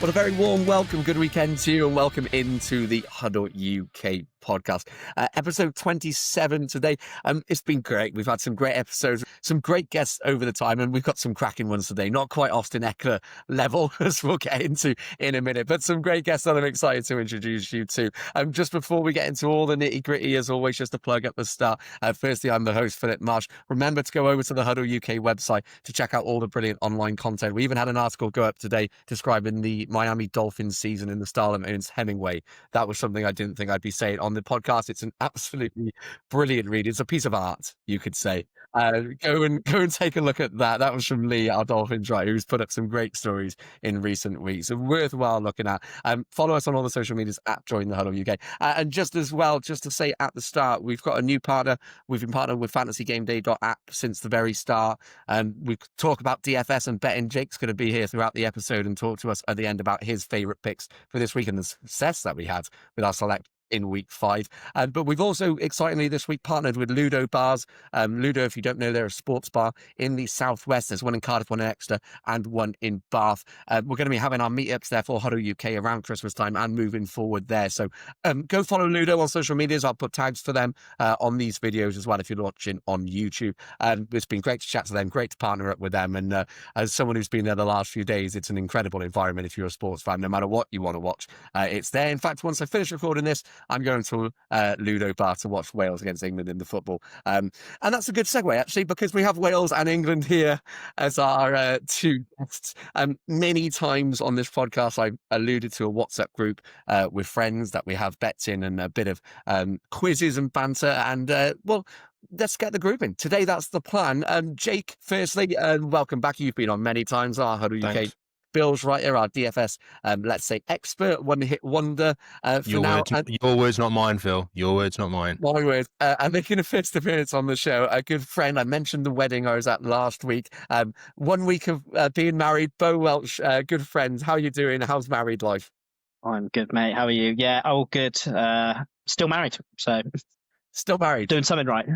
Well, a very warm welcome, good weekend to you, and welcome into the HuddleUK podcast. Episode 27 today. It's been great. We've had some great episodes, some great guests over the time, and we've got some cracking ones today. Not quite Austin Eckler level, as we'll get into in a minute, but some great guests that I'm excited to introduce you to. Just before we get into all the nitty-gritty, as always, just to plug at the start. Firstly, I'm the host, Philip Marsh. Remember to go over to the HuddleUK website to check out all the brilliant online content. We even had an article go up today describing the Miami Dolphins season in the style of Ernest Hemingway. That was something I didn't think I'd be saying on the podcast. It's an absolutely brilliant read. It's a piece of art, you could say. Go and take a look at that. That was from Lee, our Dolphins writer, who's put up some great stories in recent weeks. So worthwhile looking at. Follow us on all the social medias at Join the Huddle UK. And just as well, just to say at the start, we've got a new partner. We've been partnered with FantasyGameDay.app since the very start. We talk about DFS and betting. Jake's going to be here throughout the episode and talk to us at the end about his favourite picks for this week and the success that we had with our select in week 5. But we've also, excitingly this week, partnered with Ludo Bars. Ludo, if you don't know, they're a sports bar in the southwest. There's one in Cardiff, one in Exeter, and one in Bath. We're going to be having our meetups there for Huddle UK around Christmas time and moving forward there. So go follow Ludo on social medias. I'll put tags for them on these videos as well if you're watching on YouTube. It's been great to chat to them, great to partner up with them. And as someone who's been there the last few days, it's an incredible environment if you're a sports fan, no matter what you want to watch. It's there. In fact, once I finish recording this, I'm going to Ludo Bar to watch Wales against England in the football. And that's a good segue, actually, because we have Wales and England here as our two guests. Many times on this podcast, I alluded to a WhatsApp group with friends that we have bets in and a bit of quizzes and banter. And, well, let's get the group in. Today, that's the plan. Jake, firstly, welcome back. You've been on many times, our Huddle UK Bills writer, our DFS, let's say, expert, one-hit wonder. Your words, not mine, Phil. Your words, not mine. My words. And making a first appearance on the show, a good friend. I mentioned the wedding I was at last week. 1 week of being married. Beau, Welch, good friend. How are you doing? How's married life? I'm good, mate. How are you? Yeah, all good. Still married, so... Still married. Doing something right.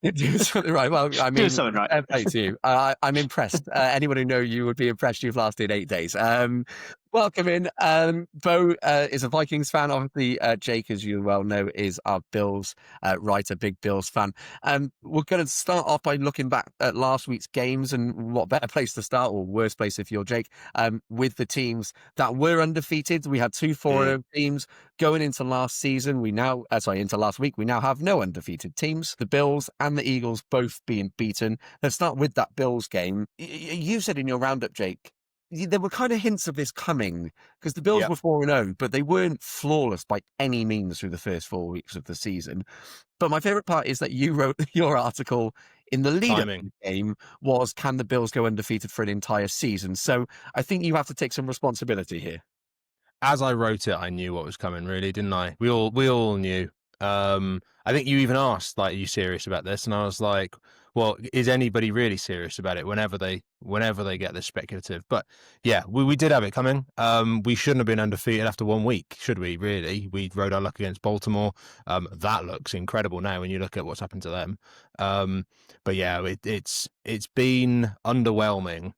Doing something right. Well, I mean, doing something right. Fair play to you. I'm impressed. Anyone who knows you would be impressed. You've lasted 8 days. Welcome in. Beau is a Vikings fan. Obviously, Jake, as you well know, is our Bills writer, big Bills fan. We're going to start off by looking back at last week's games, and what better place to start, or worse place if you're Jake, with the teams that were undefeated. We had 2 4-0 teams going into last season. Into last week, we now have no undefeated teams. The Bills and the Eagles both being beaten. Let's start with that Bills game. You said in your roundup, Jake, there were kind of hints of this coming because the Bills were 4-0, but they weren't flawless by any means through the first 4 weeks of the season. But my favourite part is that you wrote your article in the lead-up to the game was, can the Bills go undefeated for an entire season? So I think you have to take some responsibility here. As I wrote it, I knew what was coming, really, didn't I? We all knew. I think you even asked, like, are you serious about this? And I was like, well, is anybody really serious about it whenever they get this speculative? But yeah, we did have it coming. We shouldn't have been undefeated after 1 week, should we, really? We rode our luck against Baltimore. That looks incredible now when you look at what's happened to them. But yeah, it's been underwhelming,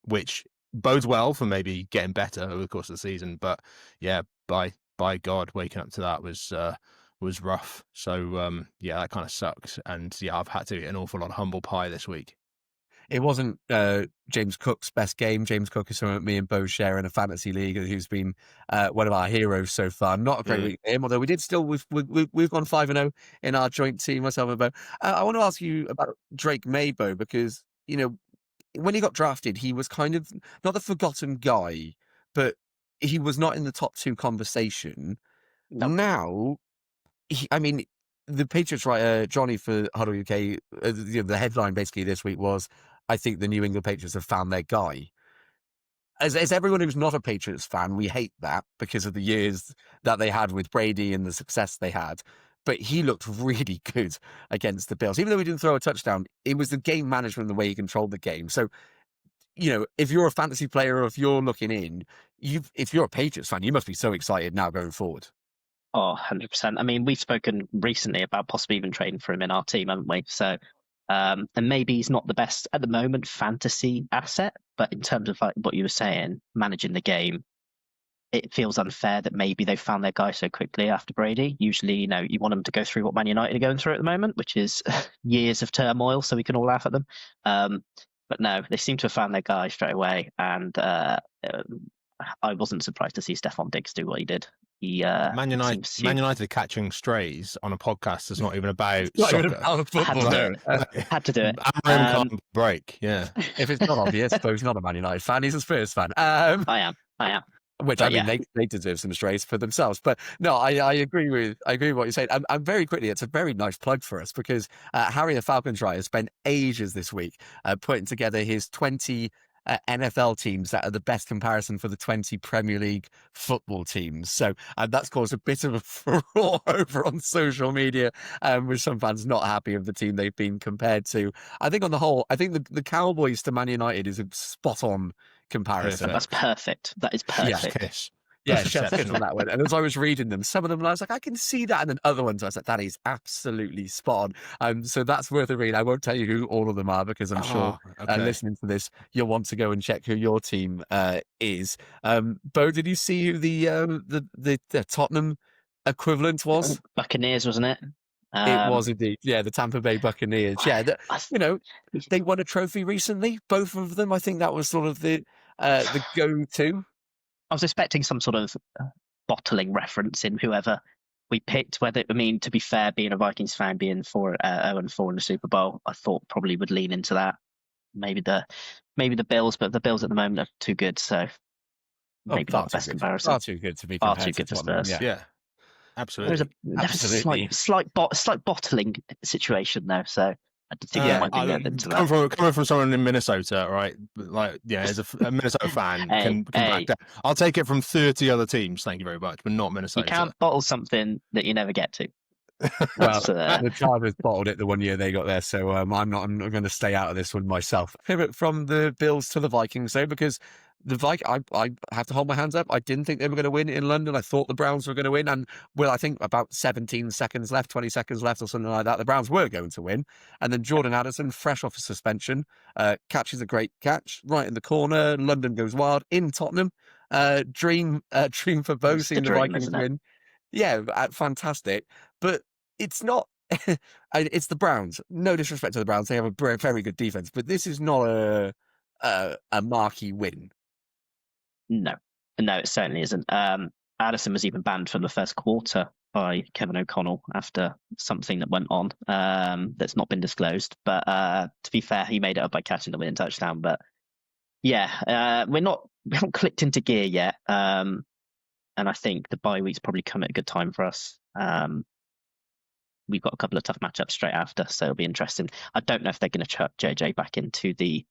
which bodes well for maybe getting better over the course of the season. But yeah, by God, waking up to that was rough. So yeah, that kind of sucks. And yeah, I've had to eat an awful lot of humble pie this week. It wasn't James Cook's best game. James Cook is someone that me and Beau share in a fantasy league, who's been one of our heroes so far. Not a great week for him, although we did still, we've gone 5-0 in our joint team, myself and Beau. I want to ask you about Drake May, Beau, because, you know, when he got drafted, he was kind of not the forgotten guy, but he was not in the top 2 conversation. No. Now, the Patriots writer, Johnny for Huddle UK, the headline basically this week was, I think the New England Patriots have found their guy. As everyone who's not a Patriots fan, we hate that because of the years that they had with Brady and the success they had. But he looked really good against the Bills. Even though he didn't throw a touchdown, it was the game management, the way he controlled the game. So, you know, if you're a fantasy player or if you're looking in, if you're a Patriots fan, you must be so excited now going forward. Oh, 100%. I mean, we've spoken recently about possibly even trading for him in our team, haven't we? So And maybe he's not the best at the moment fantasy asset, but in terms of like what you were saying, managing the game, it feels unfair that maybe they found their guy so quickly after Brady. Usually, you want them to go through what Man United are going through at the moment, which is years of turmoil, so we can all laugh at them. But no, they seem to have found their guy straight away, and I wasn't surprised to see Stefan Diggs do what he did. Man United are catching strays on a podcast that's not even about soccer. Football, had to do it. Can't break, yeah. If it's not obvious, Beau's not a Man United fan; he's a Spurs fan. I am. Which, but, I mean, they deserve some strays for themselves. But no, I agree with what you're saying. I'm very quickly, it's a very nice plug for us because Harry the Falcons has spent ages this week putting together his 20 NFL teams that are the best comparison for the 20 Premier League football teams. So that's caused a bit of a furore over on social media, with some fans not happy of the team they've been compared to. I think on the whole, I think the Cowboys to Man United is a spot on comparison. That's perfect. That is perfect. Yes. Yeah, chef's kiss on that one. And as I was reading them, some of them I was like, I can see that. And then other ones I was like, that is absolutely spot on. So that's worth a read. I won't tell you who all of them are because I'm sure listening to this, you'll want to go and check who your team is. Beau, did you see who the Tottenham equivalent was? Buccaneers, wasn't it? It was indeed. Yeah, the Tampa Bay Buccaneers. Yeah, they won a trophy recently, both of them. I think that was sort of the go-to. I was expecting some sort of bottling reference in whoever we picked. To be fair, being a Vikings fan, being 0-4 in the Super Bowl, I thought probably would lean into that. Maybe the Bills, but the Bills at the moment are too good, so maybe not the best comparison. Far too good to be compared far too good to for Spurs. Yeah. Absolutely. There's a slight bottling situation though, so I think it might be into that. Coming from someone in Minnesota, right? Like, as a Minnesota fan, can back down. I'll take it from 30 other teams. Thank you very much, but not Minnesota. You can't bottle something that you never get to. Well, the Chilvers bottled it the one year they got there, so I'm not going to stay out of this one myself. Pivot from the Bills to the Vikings, though, because I have to hold my hands up. I didn't think they were going to win in London. I thought the Browns were going to win, and I think about 17 seconds left, 20 seconds left, or something like that. The Browns were going to win, and then Jordan Addison, fresh off a suspension, catches a great catch right in the corner. London goes wild in Tottenham. Dream for Beau seeing the Vikings win. Yeah, fantastic. But it's not. It's the Browns. No disrespect to the Browns; they have a very good defense, but this is not a marquee win. No, it certainly isn't. Addison was even banned from the first quarter by Kevin O'Connell after something that went on that's not been disclosed. But to be fair, he made it up by catching the winning touchdown. But we haven't clicked into gear yet. And I think the bye week's probably come at a good time for us. We've got a couple of tough matchups straight after, so it'll be interesting. I don't know if they're going to chuck JJ back into the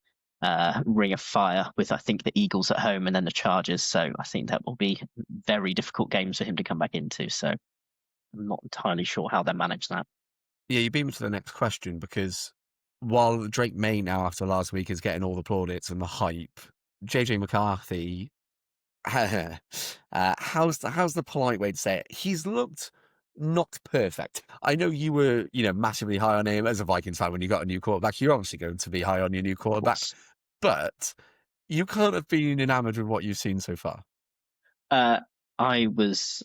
ring of fire with, I think, the Eagles at home and then the Chargers. So I think that will be very difficult games for him to come back into. So I'm not entirely sure how they manage that. Yeah, you beat me to the next question, because while Drake May now after last week is getting all the plaudits and the hype, JJ McCarthy, how's the polite way to say it? He's looked not perfect. I know you were, massively high on him as a Vikings fan when you got a new quarterback. You're obviously going to be high on your new quarterback, but you can't have been enamored with what you've seen so far. I was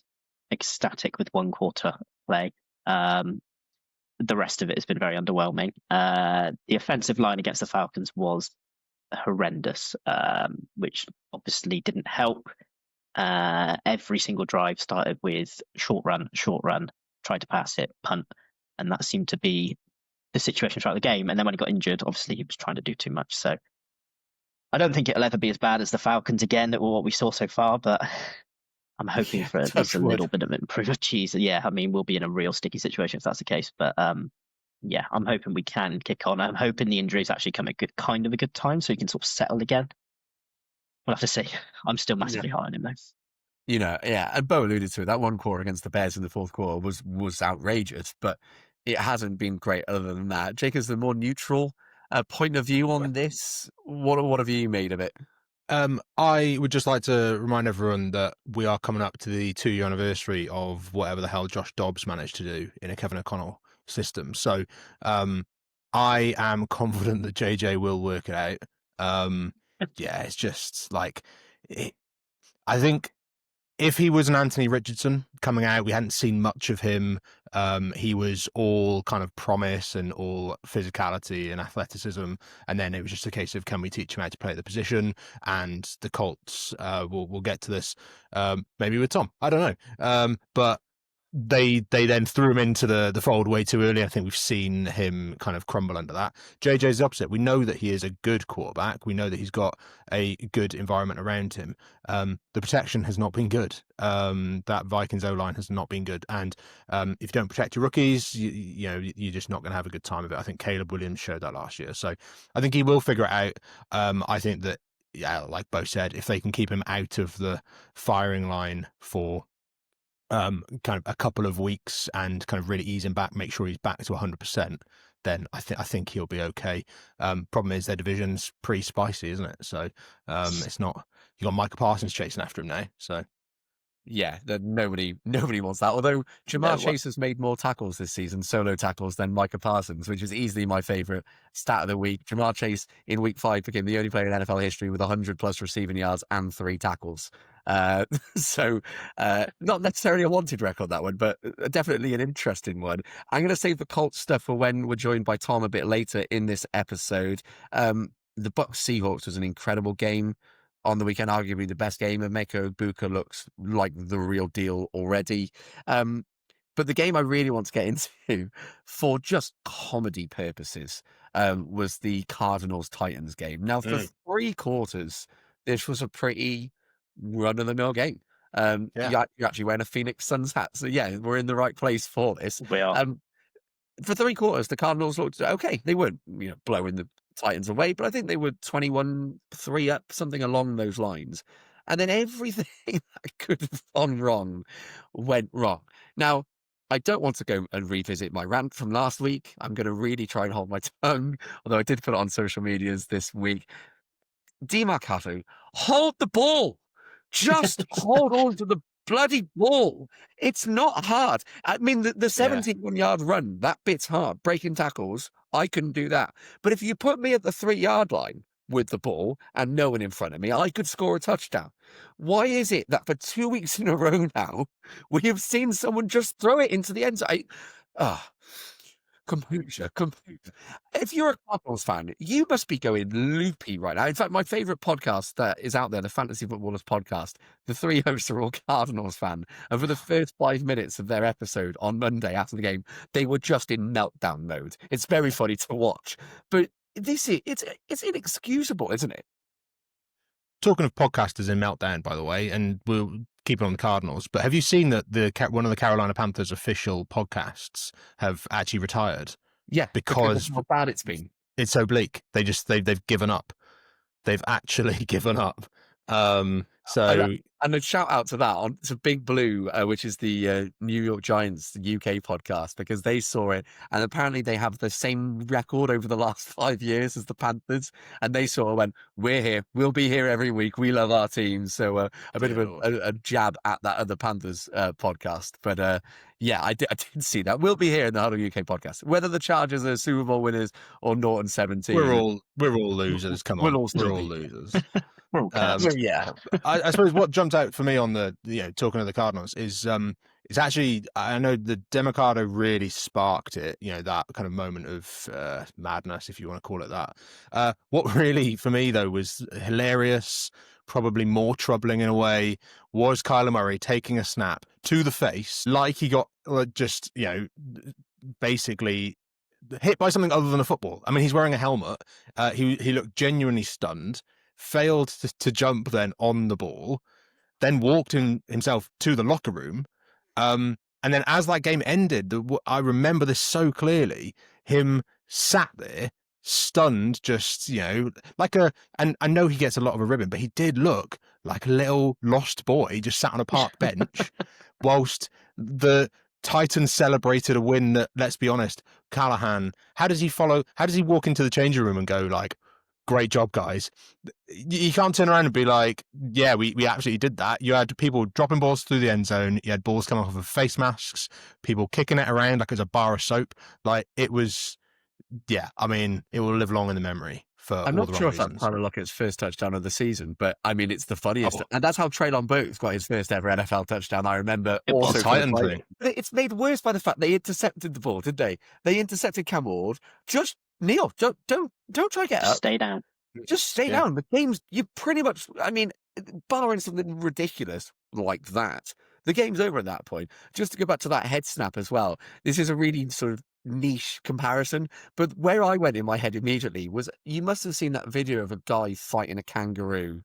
ecstatic with one quarter play. The rest of it has been very underwhelming. The offensive line against the Falcons was horrendous, which obviously didn't help. Every single drive started with short run, tried to pass it, punt, and that seemed to be the situation throughout the game. And then when he got injured, obviously he was trying to do too much. So I don't think it'll ever be as bad as the Falcons again, or what we saw so far, but I'm hoping for at least a little bit of improvement. Jeez, yeah, I mean, we'll be in a real sticky situation if that's the case, but yeah, I'm hoping we can kick on. I'm hoping the injuries actually come at a good time so he can sort of settle again. We'll have to see. I'm still massively high on him, though. Yeah, and Beau alluded to it. That one quarter against the Bears in the fourth quarter was outrageous, but it hasn't been great other than that. Jake, is the more neutral point of view on this? What have you made of it? I would just like to remind everyone that we are coming up to the 2-year anniversary of whatever the hell Josh Dobbs managed to do in a Kevin O'Connell system. So I am confident that JJ will work it out. Yeah, it's just like, I think if he was an Anthony Richardson coming out, we hadn't seen much of him. He was all kind of promise and all physicality and athleticism. And then it was just a case of, can we teach him how to play the position? And the Colts, we'll get to this, maybe with Tom. I don't know. But they then threw him into the fold way too early. I think we've seen him kind of crumble under that. JJ's the opposite. We know that he is a good quarterback. We know that he's got a good environment around him. The protection has not been good. That Vikings O-line has not been good. And if you don't protect your rookies, you're just not going to have a good time of it. I think Caleb Williams showed that last year. So I think he will figure it out. I think that, yeah, like Beau said, if they can keep him out of the firing line for kind of a couple of weeks and kind of really ease him back, make sure he's back to 100%, then I think he'll be okay. Problem is their division's pretty spicy, isn't it? So it's not, you got Micah Parsons chasing after him now. So yeah, nobody wants that. Although Jamar Chase has made more tackles this season, solo tackles, than Micah Parsons, which is easily my favorite stat of the week. Jamar Chase in week 5 became the only player in NFL history with 100 plus receiving yards and 3 tackles. So not necessarily a wanted record, that one, but definitely an interesting one. I'm going to save the Colts stuff for when we're joined by Tom a bit later in this episode. The Bucs Seahawks was an incredible game on the weekend, arguably the best game. Emeka Egbuka looks like the real deal already. But the game I really want to get into for just comedy purposes was the Cardinals-Titans game. Now, for 3 quarters, this was a pretty run-of-the-mill game. You're actually wearing a Phoenix Suns hat. So, yeah, we're in the right place for this. We are. For 3 quarters, the Cardinals looked okay. They weren't, blowing the Titans away, but I think they were 21-3 up, something along those lines. And then everything that could have gone wrong went wrong. Now, I don't want to go and revisit my rant from last week. I'm going to really try and hold my tongue, although I did put it on social medias this week. DeMarcado, hold the ball. Just hold on to the bloody ball. It's not hard. I mean, the 71-yard run, that bit's hard. Breaking tackles, I couldn't do that. But if you put me at the 3-yard line with the ball and no one in front of me, I could score a touchdown. Why is it that for 2 weeks in a row now, we have seen someone just throw it into the end zone? Composure. If you're a Cardinals fan, you must be going loopy right now. In fact, my favorite podcast that is out there, the Fantasy Footballers podcast, the 3 hosts are all Cardinals fan. And for the first 5 minutes of their episode on Monday after the game, they were just in meltdown mode. It's very funny to watch. But it's inexcusable, isn't it? Talking of podcasters in meltdown, by the way, and we'll keep it on the Cardinals, but have you seen that one of the Carolina Panthers official podcasts have actually retired? Yeah, because of how bad it's been. It's so bleak. They've given up. They've actually given up. And a shout out to that to Big Blue, which is the New York Giants UK podcast, because they saw it, and apparently they have the same record over the last 5 years as the Panthers, and they sort of went, "We're here, we'll be here every week, we love our team." So a bit of a jab at that other Panthers podcast, but yeah, I did see that. We'll be here in the HuddleUK podcast, whether the Chargers are Super Bowl winners or Norton 17. We're all losers. Come on, we're all losers. Yeah, I suppose what jumped out for me on the talking to the Cardinals is it's actually, I know the DeMarcado really sparked it, that kind of moment of madness, if you want to call it that. What really for me though was hilarious, probably more troubling in a way, was Kyler Murray taking a snap to the face like he got just basically hit by something other than a football. I mean, he's wearing a helmet. He looked genuinely stunned. Failed to jump then on the ball, then walked himself to the locker room. And then as that game ended, I remember this so clearly, him sat there, stunned, just, like and I know he gets a lot of a ribbon, but he did look like a little lost boy just sat on a park bench whilst the Titans celebrated a win that, let's be honest, Callahan, how does he walk into the changing room and go like, "Great job, guys"? You can't turn around and be like, "Yeah, we absolutely did that." You had people dropping balls through the end zone. You had balls coming off of face masks, people kicking it around like it was a bar of soap. Like, it was yeah, I mean, it will live long in the memory for I'm all the not wrong sure if that's reasons. Tyler Lockett's first touchdown of the season, but I mean, it's the funniest. Oh. And that's how Treylon Burks got his first ever NFL touchdown. I remember It also was. for the Titan Titans. thing. But it's made worse by the fact they intercepted the ball, did they? They intercepted Cam Ward. Just kneel. Don't try to get Just up. stay down. Just stay Yeah. down. The game's, you pretty much, I mean, barring something ridiculous like that, the game's over at that point. Just to go back to that head snap as well, this is a really sort of niche comparison, but where I went in my head immediately was, you must have seen that video of a guy fighting a kangaroo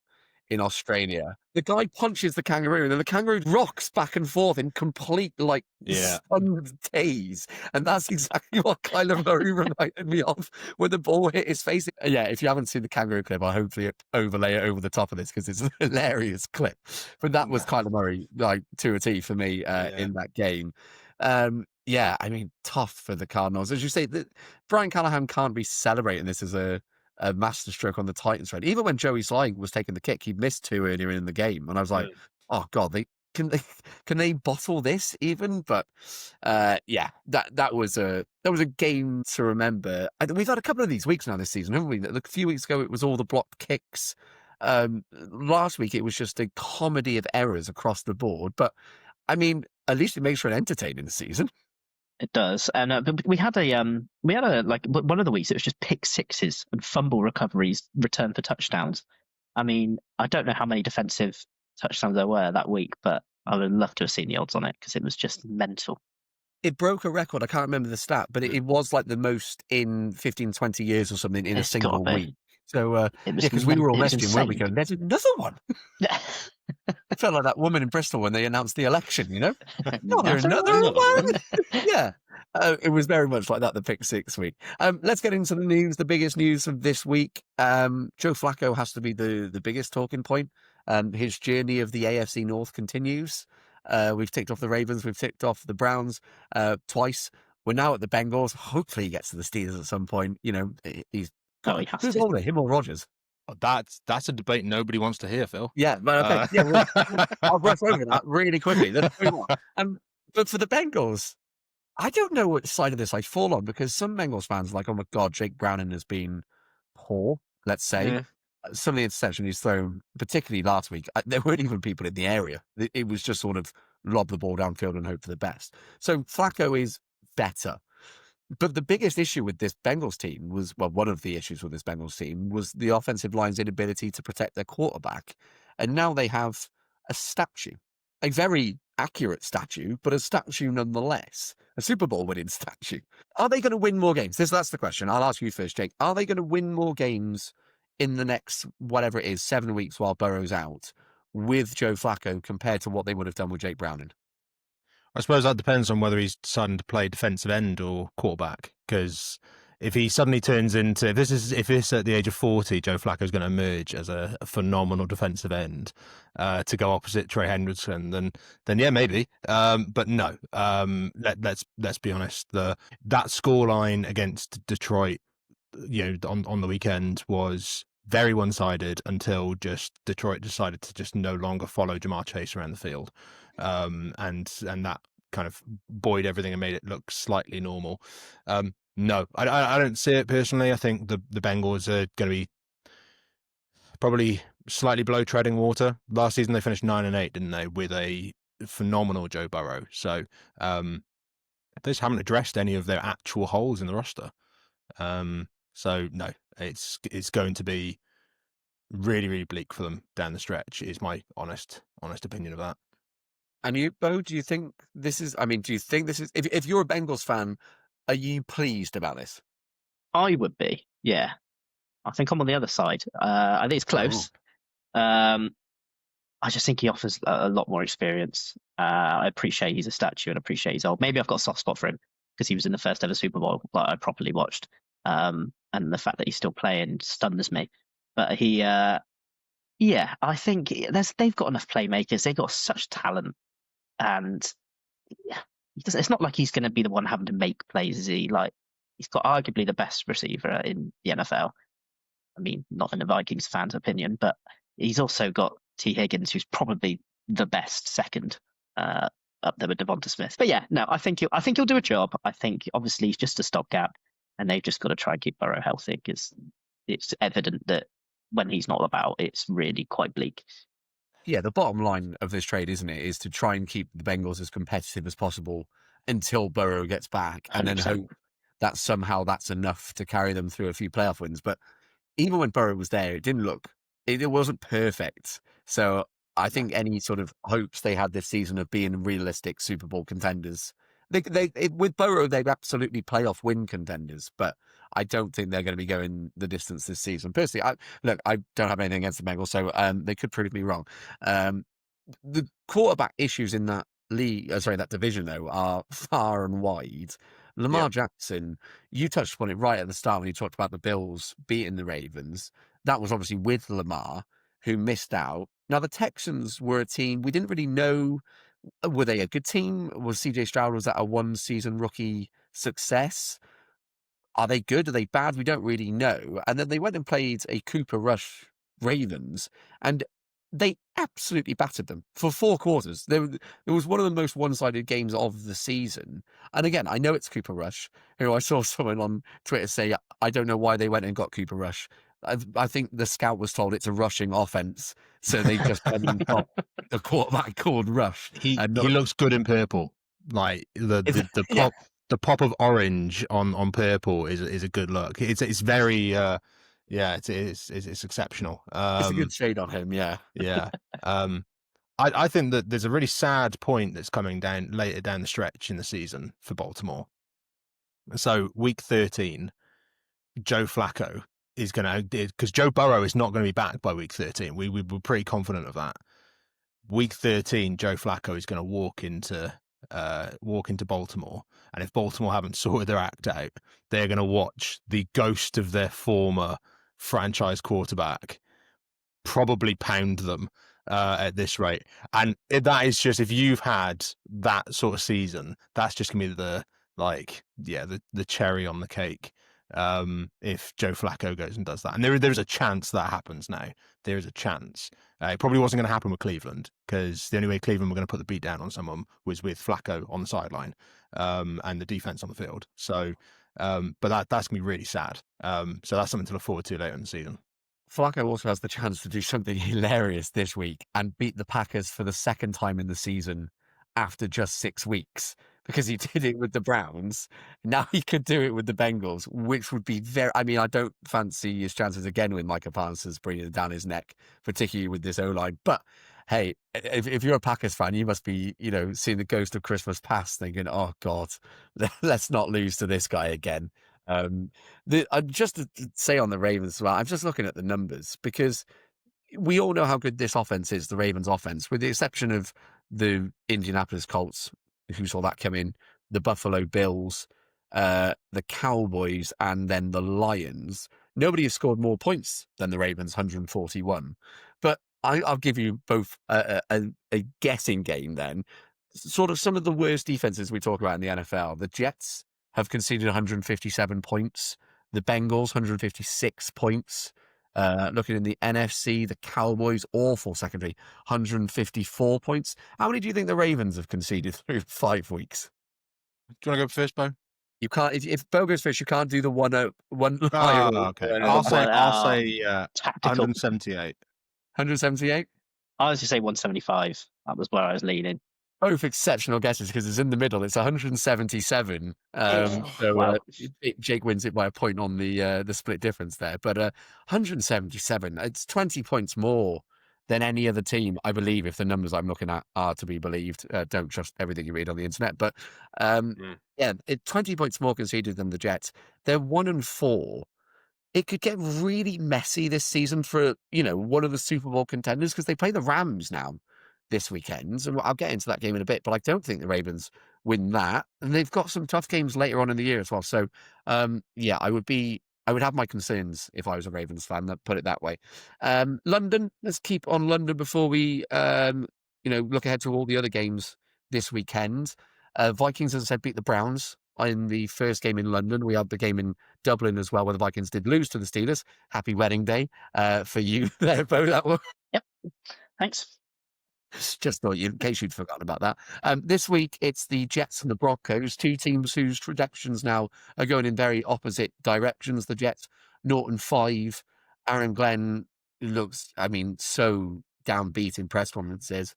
in Australia. The guy punches the kangaroo and then the kangaroo rocks back and forth in complete, like, Yeah. stunned daze. And that's exactly what Kyler Murray reminded me of when the ball hit his face. Yeah, if you haven't seen the kangaroo clip, I'll hopefully overlay it over the top of this because it's a hilarious clip. But that was Kyler Murray, like, to a T for me in that game. Yeah, I mean, tough for the Cardinals. As you say, Brian Callahan can't be celebrating this as a masterstroke on the Titans side. Even when Joey Sly was taking the kick, he missed 2 earlier in the game, and I was like, "Oh God, can they bottle this even?" But yeah, that was a game to remember. We've had a couple of these weeks now this season, haven't we? A few weeks ago, it was all the blocked kicks. Last week, it was just a comedy of errors across the board. But I mean, at least it makes for an entertaining season. It does, and but we had a like one of the weeks it was just pick sixes and fumble recoveries, return for touchdowns. I mean, I don't know how many defensive touchdowns there were that week, but I would love to have seen the odds on it because it was just mental. It broke a record. I can't remember the stat, but it was like the most in 15, 20 years or something in a single week. So, because we were all messaging, weren't we? Going, there's another one. It felt like that woman in Bristol when they announced the election, you know? There's another one. Yeah. It was very much like that, the pick six week. Let's get into the news, the biggest news of this week. Joe Flacco has to be the biggest talking point. His journey of the AFC North continues. We've ticked off the Ravens. We've ticked off the Browns twice. We're now at the Bengals. Hopefully he gets to the Steelers at some point. You know, he's who's older, him or Rodgers? Oh, that's a debate nobody wants to hear, Phil. Yeah, but okay. I'll brush over that really quickly. But for the Bengals, I don't know what side of this I fall on because some Bengals fans are like, oh my God, Jake Browning has been poor, let's say. Yeah. Some of the interception he's thrown, particularly last week, there weren't even people in the area. It was just sort of lob the ball downfield and hope for the best. So Flacco is better. But the biggest issue with this Bengals team was, well, one of the issues with this Bengals team was the offensive line's inability to protect their quarterback. And now they have a statue, a very accurate statue, but a statue nonetheless, a Super Bowl winning statue. Are they going to win more games? That's the question. I'll ask you first, Jake. Are they going to win more games in the next, whatever it is, 7 weeks while Burrow's out with Joe Flacco compared to what they would have done with Jake Browning? I suppose that depends on whether he's deciding to play defensive end or quarterback. Because if he suddenly turns into, if this at the age of 40, Joe Flacco's going to emerge as a phenomenal defensive end to go opposite Trey Hendrickson, then yeah, maybe. But no. Let's be honest. That scoreline against Detroit, on the weekend was very one-sided until just Detroit decided to just no longer follow Jamar Chase around the field, and that kind of buoyed everything and made it look slightly normal. No, I don't see it personally. I think the Bengals are going to be probably slightly below treading water. Last season they finished 9-8, didn't they, with a phenomenal Joe Burrow. So they just haven't addressed any of their actual holes in the roster. So no, it's going to be really, really bleak for them down the stretch, is my honest opinion of that. And you, Beau, do you think this is, if you're a Bengals fan, are you pleased about this? I would be, yeah. I think I'm on the other side. I think it's close. I just think he offers a lot more experience. I appreciate he's a statue and appreciate he's old. Maybe I've got a soft spot for him because he was in the first ever Super Bowl that I properly watched. And the fact that he's still playing stuns me. But I think they've got enough playmakers. They've got such talent. And it's not like he's going to be the one having to make plays, is he? Like, he's got arguably the best receiver in the NFL. I mean, not in the Vikings fans' opinion, but he's also got T. Higgins, who's probably the best second up there with Devonta Smith. But yeah, no, I think he'll do a job. I think obviously he's just a stopgap. and they've just got to try and keep Burrow healthy because it's evident that when he's not about, it's really quite bleak. Yeah, the bottom line of this trade, isn't it, is to try and keep the Bengals as competitive as possible until Burrow gets back, and then 100%. hope that somehow that's enough to carry them through a few playoff wins. But even when Burrow was there, it wasn't perfect. So I think any sort of hopes they had this season of being realistic Super Bowl contenders, with Burrow, they'd absolutely playoff win contenders, but I don't think they're going to be going the distance this season. Personally, I don't have anything against the Bengals, so they could prove me wrong. The quarterback issues in that that division, though, are far and wide. Lamar Jackson, you touched upon it right at the start when you talked about the Bills beating the Ravens. That was obviously with Lamar, who missed out. Now, the Texans were a team we didn't really know. Were they a good team? Was CJ Stroud, was that a one-season rookie success? Are they good? Are they bad? We don't really know. And then they went and played a Cooper Rush Ravens, and they absolutely battered them for 4 quarters. It was one of the most one-sided games of the season. And again, I know it's Cooper Rush, who I saw someone on Twitter say, I don't know why they went and got Cooper Rush. I think the scout was told it's a rushing offense, so they just went and got a quarterback called Rush. He looks good in purple. Like the pop the pop of orange on purple is a good look. It's very it's exceptional. It's a good shade on him, yeah. Yeah. I think that there's a really sad point that's coming down later down the stretch in the season for Baltimore. So week 13, Joe Flacco is going to, because Joe Burrow is not going to be back by week 13. We were pretty confident of that. Week 13, Joe Flacco is going to walk into Baltimore, and if Baltimore haven't sorted their act out, they're going to watch the ghost of their former franchise quarterback probably pound them at this rate. And that is just, if you've had that sort of season, that's just going to be the cherry on the cake. If Joe Flacco goes and does that, and there's a chance that happens now. There is a chance. It probably wasn't going to happen with Cleveland, because the only way Cleveland were going to put the beat down on someone was with Flacco on the sideline, and the defense on the field. So, but that's going to be really sad. So that's something to look forward to later in the season. Flacco also has the chance to do something hilarious this week and beat the Packers for the second time in the season after just 6 weeks, because he did it with the Browns. Now he could do it with the Bengals, which would be I don't fancy his chances again with Micah Parsons breathing down his neck, particularly with this O-line. But hey, if you're a Packers fan, you must be, seeing the ghost of Christmas past, thinking, oh God, let's not lose to this guy again. Just to say on the Ravens as well, I'm just looking at the numbers, because we all know how good this offense is, the Ravens offense, with the exception of the Indianapolis Colts, who saw that come in, the Buffalo Bills, the Cowboys, and then the Lions. Nobody has scored more points than the Ravens, 141. But I'll give you both a guessing game then. Sort of some of the worst defenses we talk about in the NFL. The Jets have conceded 157 points. The Bengals, 156 points. Looking in the NFC, the Cowboys, awful secondary, 154 points. How many do you think the Ravens have conceded through 5 weeks? Do you want to go first, Beau? You can't. If Beau goes first, you can't do the one. Okay. I'll say 178. 178. I was going to say 175. That was where I was leaning. Both exceptional guesses, because it's in the middle. It's 177. So Jake wins it by a point on the split difference there. But 177, it's 20 points more than any other team, I believe, if the numbers I'm looking at are to be believed. Don't trust everything you read on the internet. But 20 points more conceded than the Jets. They're 1-4. It could get really messy this season for, one of the Super Bowl contenders, because they play the Rams now this weekend, and I'll get into that game in a bit, but I don't think the Ravens win that, and they've got some tough games later on in the year as well. So, I would have my concerns if I was a Ravens fan. Put it that way. London. Let's keep on London before we, look ahead to all the other games this weekend. Vikings, as I said, beat the Browns in the first game in London. We had the game in Dublin as well, where the Vikings did lose to the Steelers. Happy wedding day for you there, Beau. That one. Yep. Thanks. Just thought you, in case you'd forgotten about that. This week, it's the Jets and the Broncos, two teams whose trajectories now are going in very opposite directions. The Jets, 0-5. Aaron Glenn looks, so downbeat in press conferences.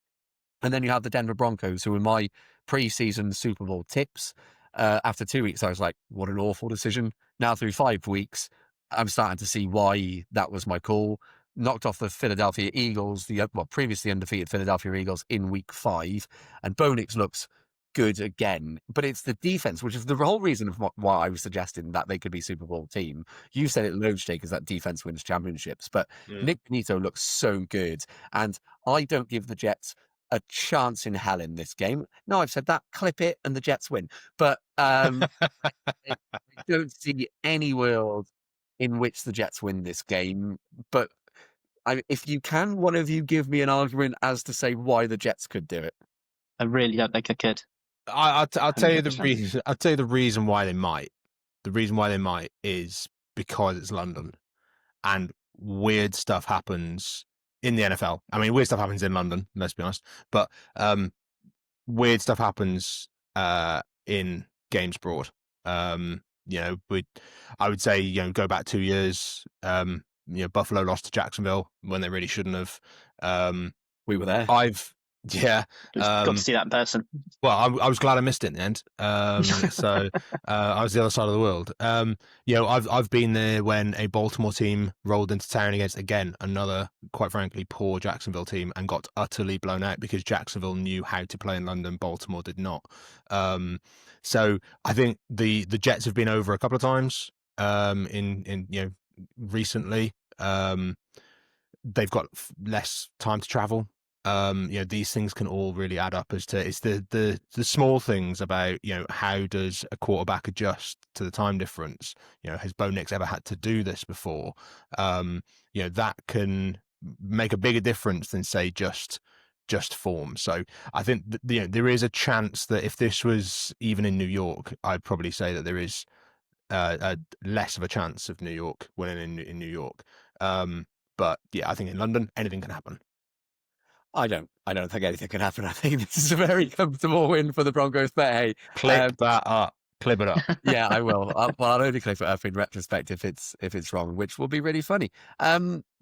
And then you have the Denver Broncos, who were my preseason Super Bowl tips. After 2 weeks, I was like, what an awful decision. Now, through 5 weeks, I'm starting to see why that was my call. Knocked off the Philadelphia Eagles, previously undefeated Philadelphia Eagles in week 5. And Bo Nix looks good again. But it's the defense, which is the whole reason of why I was suggesting that they could be Super Bowl team. You said it loads, Jake, is that defense wins championships. But Nick Benito looks so good. And I don't give the Jets a chance in hell in this game. No, I've said that. Clip it, and the Jets win. But I don't see any world in which the Jets win this game. But if you can, one of you give me an argument as to say why the Jets could do it. I really don't think I could. I'll tell you the 100%. reason. I'll tell you the reason why they might. The reason why they might is because it's London, and weird stuff happens in the NFL. I mean, weird stuff happens in London. Let's be honest, but weird stuff happens in games abroad. I would say, go back 2 years. Buffalo lost to Jacksonville when they really shouldn't have. We were there. Got to see that in person. Well, I was glad I missed it in the end. So I was the other side of the world. I've been there when a Baltimore team rolled into town against, again, another, quite frankly, poor Jacksonville team and got utterly blown out because Jacksonville knew how to play in London. Baltimore did not. So I think the Jets have been over a couple of times in recently. They've got less time to travel. These things can all really add up as to it's the small things about, how does a quarterback adjust to the time difference? Has Bo Nix ever had to do this before? That can make a bigger difference than, say, just form. So I think there is a chance that if this was even in New York, I'd probably say that there is less of a chance of New York winning in New York. But yeah, I think in London anything can happen. I don't think anything can happen. I think this is a very comfortable win for the Broncos. But hey, clip that up. Clip it up. Yeah, I will. I'll only clip it up in retrospect if it's wrong, which will be really funny.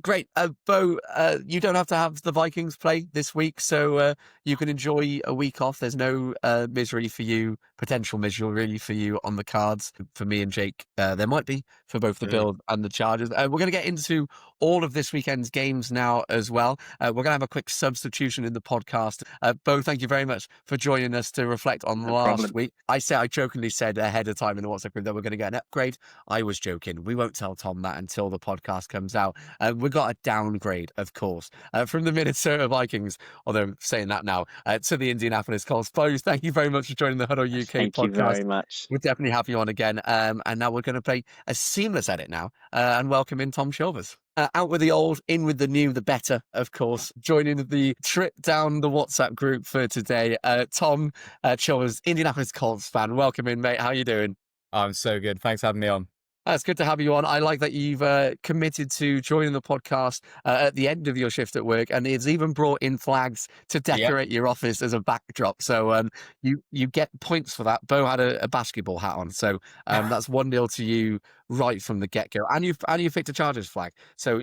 Great, Beau. You don't have to have the Vikings play this week, so you can enjoy a week off. There's no potential misery for you on the cards. For me and Jake, there might be for both the Bills and the Chargers. We're going to get into all of this weekend's games now as well. We're going to have a quick substitution in the podcast. Beau, thank you very much for joining us to reflect on last week. I jokingly said ahead of time in the WhatsApp group that we're going to get an upgrade. I was joking. We won't tell Tom that until the podcast comes out. We got a downgrade, of course, from the Minnesota Vikings, although saying that now, to the Indianapolis Colts. Beau, thank you very much for joining the HuddleUK podcast. Thank you very much. We'll definitely have you on again. And now we're going to play a seamless edit now and welcome in Tom Chilvers. Out with the old, in with the new, the better, of course. Joining the trip down the WhatsApp group for today, Tom Chilvers, Indianapolis Colts fan. Welcome in, mate. How you doing? I'm so good. Thanks for having me on. It's good to have you on. I like that you've committed to joining the podcast at the end of your shift at work, and it's even brought in flags to decorate your office as a backdrop. So you get points for that. Beau had a basketball hat on, so that's 1-0 to you right from the get-go. And you picked a Chargers flag. So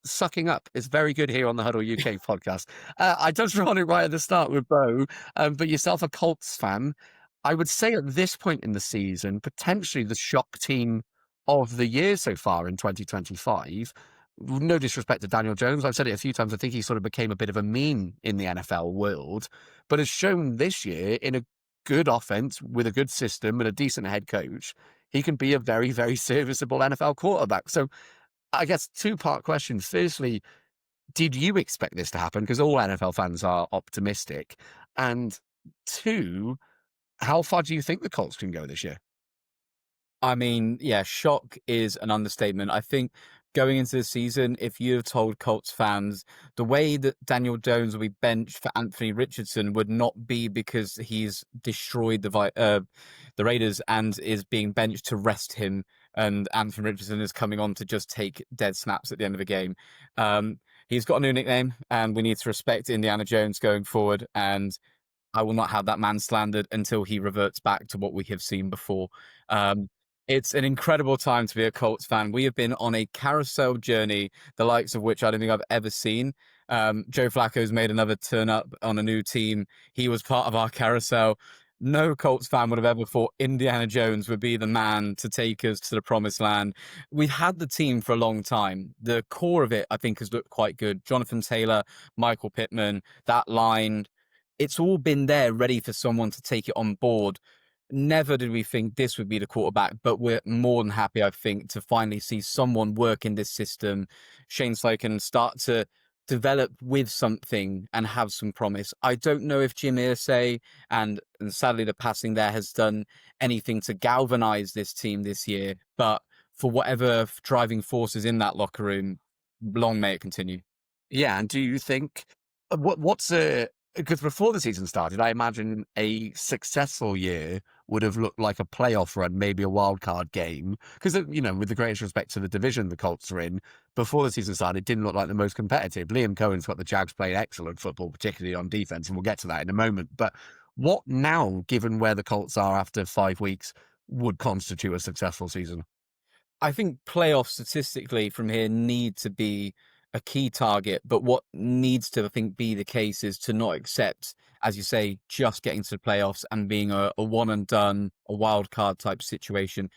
sucking up is very good here on the HuddleUK podcast. I touched on it right at the start with Beau, but yourself a Colts fan. I would say at this point in the season, potentially the shock team of the year so far in 2025. No disrespect to Daniel Jones. I've said it a few times. I think he sort of became a bit of a meme in the NFL world, but has shown this year in a good offense with a good system and a decent head coach, he can be a very, very serviceable NFL quarterback. So I guess 2-part question. Firstly, did you expect this to happen? Because all NFL fans are optimistic. And 2, how far do you think the Colts can go this year? I mean, yeah, shock is an understatement. I think going into the season, if you have told Colts fans the way that Daniel Jones will be benched for Anthony Richardson would not be because he's destroyed the Raiders and is being benched to rest him, and Anthony Richardson is coming on to just take dead snaps at the end of the game. he's got a new nickname, and we need to respect Indiana Jones going forward. And I will not have that man slandered until he reverts back to what we have seen before. It's an incredible time to be a Colts fan. We have been on a carousel journey, the likes of which I don't think I've ever seen. Joe Flacco's made another turn up on a new team. He was part of our carousel. No Colts fan would have ever thought Indiana Jones would be the man to take us to the promised land. We've had the team for a long time. The core of it, I think, has looked quite good. Jonathan Taylor, Michael Pittman, that line, it's all been there ready for someone to take it on board. Never did we think this would be the quarterback, but we're more than happy, I think, to finally see someone work in this system. Shane Steichen start to develop with something and have some promise. I don't know if Jim Irsay and sadly the passing there has done anything to galvanize this team this year, but for whatever driving forces in that locker room, long may it continue. Yeah, and do you think because before the season started, I imagine a successful year would have looked like a playoff run, maybe a wild card game. Because, with the greatest respect to the division the Colts are in, before the season started, it didn't look like the most competitive. Liam Cohen's got the Jags playing excellent football, particularly on defense, and we'll get to that in a moment. But what now, given where the Colts are after 5 weeks, would constitute a successful season? I think playoffs statistically from here need to be a key target, but what needs to, I think, be the case is to not accept, as you say, just getting to the playoffs and being a one and done, a wild card type situation.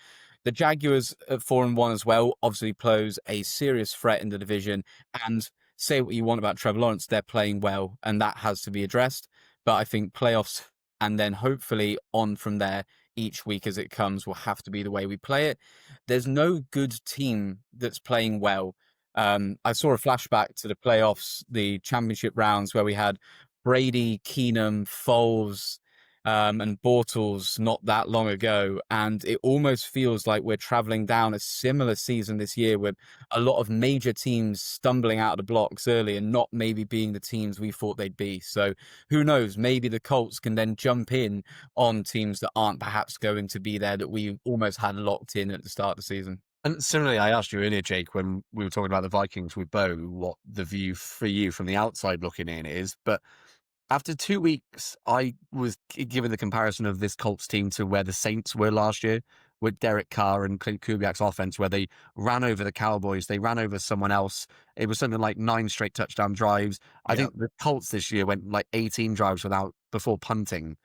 The Jaguars at 4-1 as well obviously pose a serious threat in the division. And say what you want about Trevor Lawrence, they're playing well, and that has to be addressed. But I think playoffs and then hopefully on from there each week as it comes will have to be the way we play it. There's no good team that's playing well. I saw a flashback to the playoffs, the championship rounds where we had Brady, Keenum, Foles, and Bortles not that long ago. And it almost feels like we're traveling down a similar season this year with a lot of major teams stumbling out of the blocks early and not maybe being the teams we thought they'd be. So who knows, maybe the Colts can then jump in on teams that aren't perhaps going to be there that we almost had locked in at the start of the season. And similarly, I asked you earlier, Jake, when we were talking about the Vikings with Beau, what the view for you from the outside looking in is. But after 2 weeks, I was given the comparison of this Colts team to where the Saints were last year with Derek Carr and Clint Kubiak's offense, where they ran over the Cowboys, they ran over someone else. It was something like 9 straight touchdown drives. I think the Colts this year went like 18 drives before punting.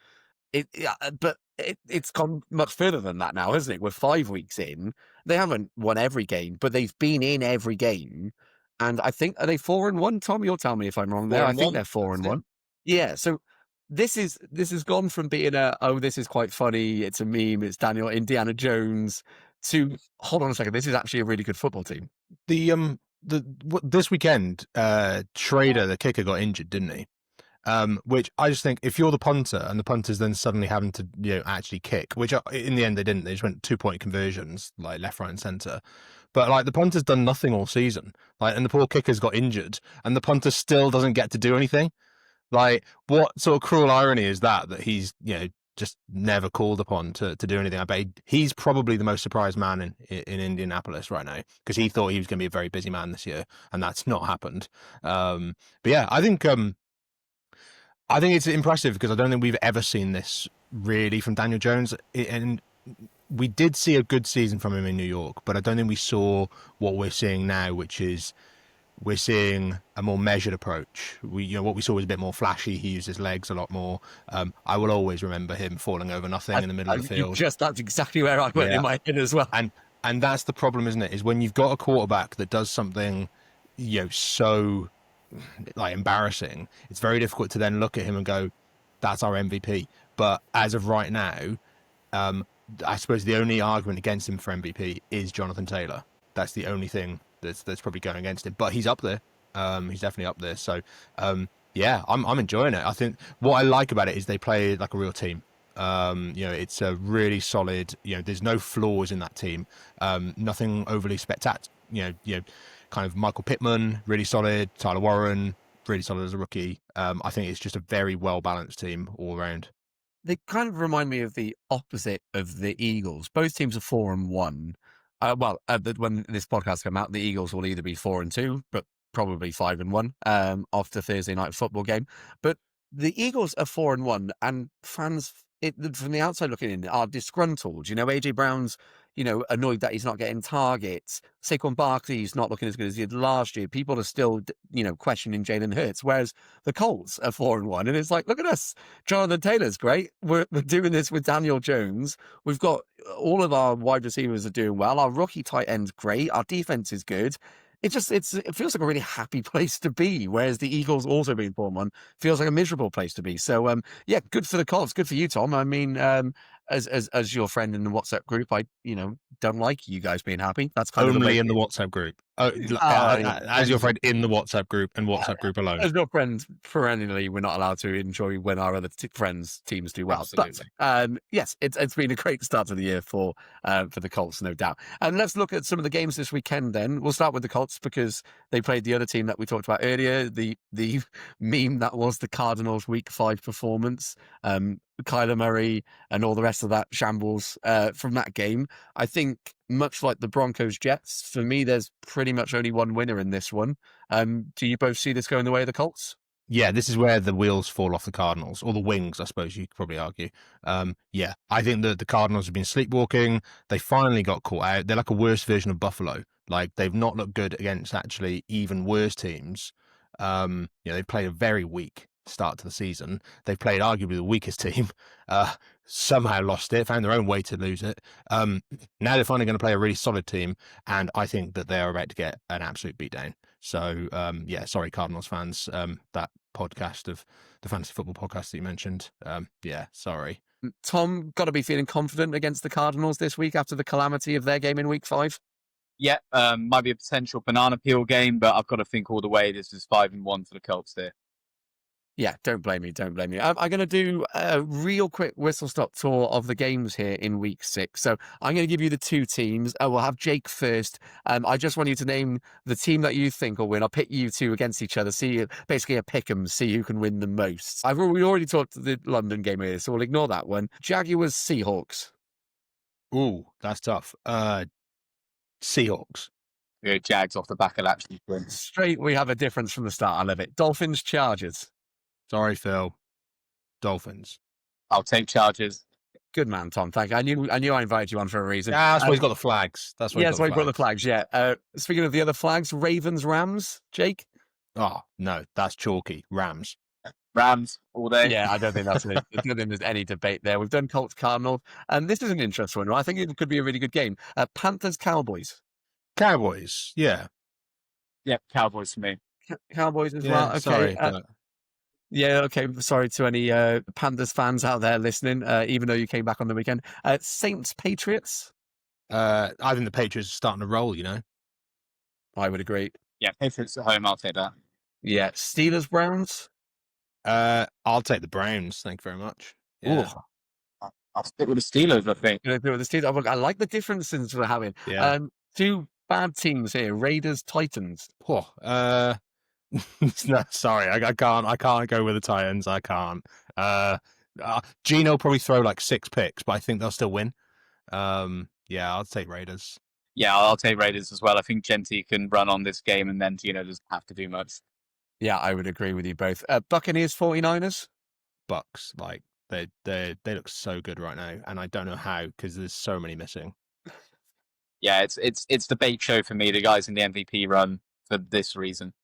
It's gone much further than that now, hasn't it? We're 5 weeks in. They haven't won every game, but they've been in every game. And I think, are they 4-1? Tom, you'll tell me if I'm wrong there. I think they're 4-1. Yeah. So this has gone from being this is quite funny, it's a meme, it's Daniel Indiana Jones, to hold on a second, this is actually a really good football team. This weekend, Schrader, the kicker, got injured, didn't he? Which I just think, if you're the punter and the punter's then suddenly having to actually kick, which in the end they didn't, they just went 2-point conversions like left, right, and center. But like the punter's done nothing all season, and the poor kicker's got injured, and the punter still doesn't get to do anything. Like, what sort of cruel irony is that he's just never called upon to do anything? I bet he's probably the most surprised man in Indianapolis right now, because he thought he was going to be a very busy man this year, and that's not happened. But yeah, I think it's impressive, because I don't think we've ever seen this really from Daniel Jones. And we did see a good season from him in New York, but I don't think we saw what we're seeing now, which is we're seeing a more measured approach. What we saw was a bit more flashy. He used his legs a lot more. I will always remember him falling over nothing in the middle of the field. That's exactly where I went in my head as well. And that's the problem, isn't it? Is when you've got a quarterback that does something, so like embarrassing, it's very difficult to then look at him and go, that's our MVP. But as of right now, I suppose the only argument against him for MVP is Jonathan Taylor. That's the only thing that's probably going against him. But he's up there. He's definitely up there. So yeah, I'm enjoying it. I think what I like about it is they play like a real team. It's a really solid, there's no flaws in that team. Nothing overly spectacular. Kind of Michael Pittman, really solid. Tyler Warren, really solid as a rookie. I think it's just a very well-balanced team all around. They kind of remind me of the opposite of the Eagles. Both teams are 4-1. When this podcast comes out, the Eagles will either be 4-2, but probably 5-1 off the Thursday night football game. But the Eagles are 4-1, and fans from the outside looking in are disgruntled. AJ Brown's, annoyed that he's not getting targets. Saquon Barkley's not looking as good as he did last year. People are still, questioning Jalen Hurts, whereas the Colts are 4-1, and it's like, look at us. Jonathan Taylor's great. We're doing this with Daniel Jones. We've got all of our wide receivers are doing well. Our rookie tight end's great. Our defense is good. It feels like a really happy place to be, whereas the Eagles also being 4-1 feels like a miserable place to be. So, good for the Colts. Good for you, Tom. I mean, as your friend in the WhatsApp group, I, don't like you guys being happy. That's kind only of in the WhatsApp group. Yeah. As your friend in the WhatsApp group and WhatsApp group alone. As your friends, perennially, we're not allowed to enjoy when our other friends' teams do well. Absolutely. But yes, it's been a great start to the year for the Colts, no doubt. And let's look at some of the games this weekend. Then we'll start with the Colts because they played the other team that we talked about earlier. The meme that was the Cardinals' Week 5 performance. Kyler Murray and all the rest of that shambles from that game. I think much like the Broncos Jets, for me, there's pretty much only one winner in this one. Do you both see this going the way of the Colts? Yeah, this is where the wheels fall off the Cardinals, or the wings, I suppose you could probably argue. I think that the Cardinals have been sleepwalking. They finally got caught out. They're like a worse version of Buffalo. Like, they've not looked good against actually even worse teams. They played a very weak start to the season. They've played arguably the weakest team, somehow lost it, found their own way to lose it. Now they're finally going to play a really solid team, and I think that they are about to get an absolute beatdown. So, sorry, Cardinals fans, that podcast of the fantasy football podcast that you mentioned. Sorry. Tom, got to be feeling confident against the Cardinals this week after the calamity of their game in Week 5. Yeah, might be a potential banana peel game, but I've got to think all the way. This is 5-1 for the Colts there. Yeah, don't blame me. I'm going to do a real quick whistle-stop tour of the games here in Week 6. So I'm going to give you the two teams. We'll have Jake first. I just want you to name the team that you think will win. I'll pit you two against each other. See, basically a pick 'em, see who can win the most. We already talked the London game here, so we'll ignore that one. Jaguars, Seahawks. Ooh, that's tough. Seahawks. Yeah, Jags off the back of that. Straight, we have a difference from the start. I love it. Dolphins, Chargers. Sorry, Phil. Dolphins. I'll take Chargers. Good man, Tom. Thank you. I knew I invited you on for a reason. Yeah, that's why he's got the flags. That's why he brought the flags. Yeah. Speaking of the other flags, Ravens, Rams. Jake. Oh no, that's chalky. Rams all day. Yeah, I don't think that's it. I don't think there's any debate there. We've done Colts, Cardinals, and this is an interesting one. I think it could be a really good game. Panthers, Cowboys. Cowboys. Yeah. Yeah, Cowboys for me. Cowboys as well. Okay. Sorry. Yeah, okay. Sorry to any Panthers fans out there listening, even though you came back on the weekend. Saints, Patriots. I think the Patriots are starting to roll, I would agree. Yeah, Patriots at home, I'll take that. Yeah, Steelers, Browns. I'll take the Browns. Thank you very much. Yeah. I'll stick with the Steelers, I think. With the Steelers. I like the differences we're having. Yeah. Two bad teams here: Raiders, Titans. No, sorry, I can't go with the Titans. I can't. Gino will probably throw like 6 picks, but I think they'll still win. I'll take Raiders. Yeah, I'll take Raiders as well. I think Genti can run on this game, and then Gino doesn't have to do much. Yeah, I would agree with you both. Buccaneers, 49ers. Bucks, like they look so good right now, and I don't know how because there's so many missing. Yeah, it's the bait show for me. The guys in the MVP run for this reason.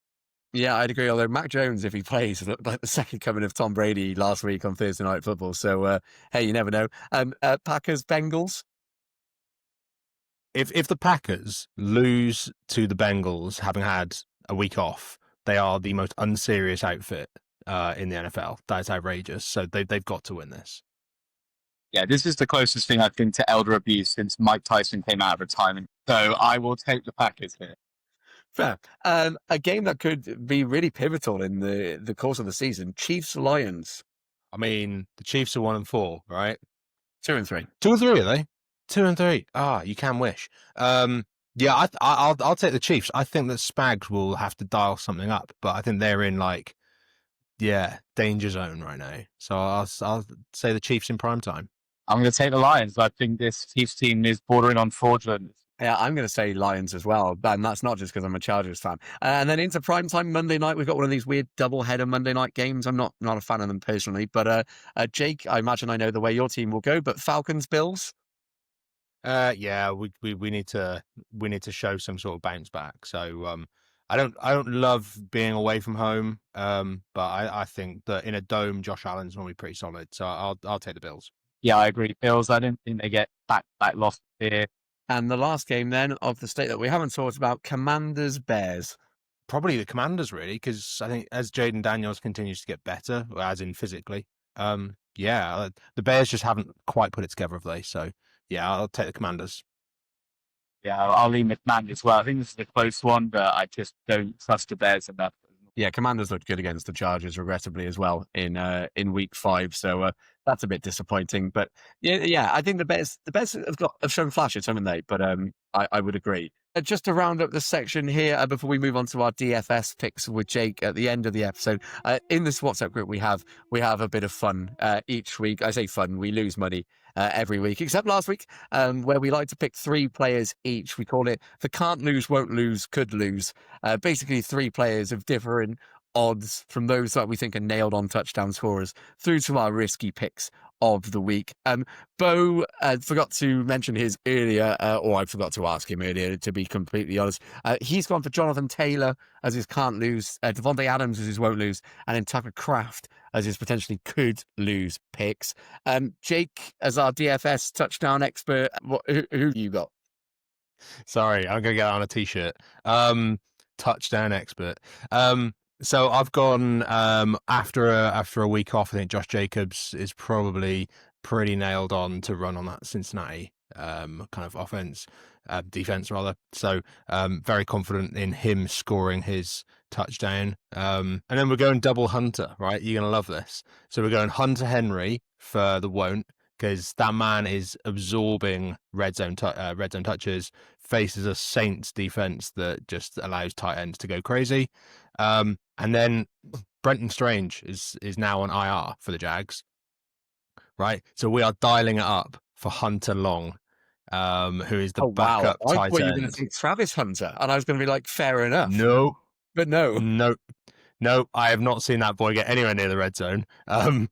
Yeah, I'd agree. Although Mac Jones, if he plays, looked like the second coming of Tom Brady last week on Thursday Night Football. So, hey, you never know. Packers, Bengals. If the Packers lose to the Bengals, having had a week off, they are the most unserious outfit in the NFL. That's outrageous. So they've got to win this. Yeah, this is the closest thing I think to elder abuse since Mike Tyson came out of retirement. So I will take the Packers here. Fair. A game that could be really pivotal in the course of the season. Chiefs, Lions. I mean, the Chiefs are 1-4, right? 2-3. 2-3, are they? 2-3. Ah, you can wish. I'll take the Chiefs. I think that Spags will have to dial something up, but I think they're in danger zone right now. So I'll say the Chiefs in prime time. I'm going to take the Lions. I think this Chiefs team is bordering on fraudulent. Yeah, I'm going to say Lions as well, and that's not just because I'm a Chargers fan. And then into primetime Monday night, we've got one of these weird double-header Monday night games. I'm not a fan of them personally, but Jake, I imagine I know the way your team will go, but Falcons, Bills? Yeah, we need to show some sort of bounce back. So I don't love being away from home, but I think that in a dome, Josh Allen's going to be pretty solid. So I'll take the Bills. Yeah, I agree. Bills, I don't think they get back loss here. And the last game then of the slate that we haven't talked about, Commanders, Bears. Probably the Commanders, really, because I think as Jaden Daniels continues to get better, as in physically, the Bears just haven't quite put it together of late. So yeah, I'll take the Commanders. Yeah, I'll lean with Commanders as well. I think this is a close one, but I just don't trust the Bears enough. Yeah, Commanders looked good against the Chargers, regrettably, as well in week 5. So that's a bit disappointing. But yeah, I think the Bears have shown flashes, haven't they? But I would agree. Just to round up the section here, before we move on to our DFS picks with Jake at the end of the episode, in this WhatsApp group we have a bit of fun each week. I say fun, we lose money every week, except last week, where we like to pick 3 players each. We call it the can't lose, won't lose, could lose. Basically 3 players of different odds from those that we think are nailed on touchdown scorers through to our risky picks of the week. Beau forgot to mention his earlier, or I forgot to ask him earlier, to be completely honest. He's gone for Jonathan Taylor as his can't lose, Devontae Adams as his won't lose, and then Tucker Kraft as his potentially could lose picks. Jake, as our DFS touchdown expert, who you got? Sorry, I'm gonna get on a t-shirt. Touchdown expert. So I've gone after a week off. I think Josh Jacobs is probably pretty nailed on to run on that Cincinnati kind of offense, defense rather. So very confident in him scoring his touchdown. And then we're going double Hunter, right? You're gonna love this. So we're going Hunter Henry for the won't, because that man is absorbing red zone touches, faces a Saints defense that just allows tight ends to go crazy. And then Brenton Strange is now on IR for the Jags, right? So we are dialing it up for Hunter Long, who is the backup tight end. I thought you were going to say Travis Hunter, and I was going to be like, fair enough. No. But no. No, I have not seen that boy get anywhere near the red zone.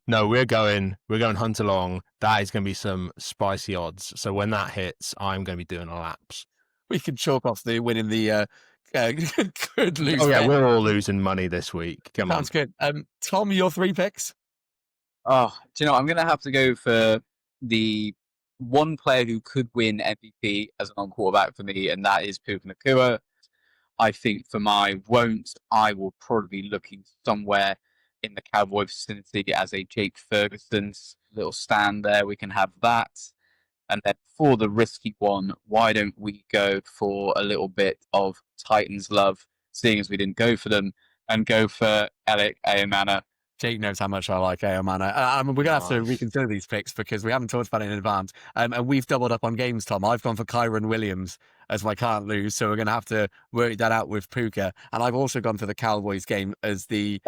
No, we're going Hunter Long. That is going to be some spicy odds. So when that hits, I'm going to be doing laps. We can chalk off the winning the could lose. Oh yeah, we're all losing money this week. Come on. Sounds good. Tom, your 3 picks? Oh, do you know, I'm going to have to go for the one player who could win MVP as a non-quarterback for me, and that is Puka Nacua. I think for my won't, I will probably be looking somewhere in the Cowboy vicinity as a Jake Ferguson's little stand there. We can have that. And then for the risky one, why don't we go for a little bit of Titans love, seeing as we didn't go for them, and go for Alec Ayamana. Jake knows how much I like Ayamana. We're going to have to reconsider these picks because we haven't talked about it in advance. And we've doubled up on games, Tom. I've gone for Kyron Williams as my can't lose, so we're going to have to work that out with Puka. And I've also gone for the Cowboys game as the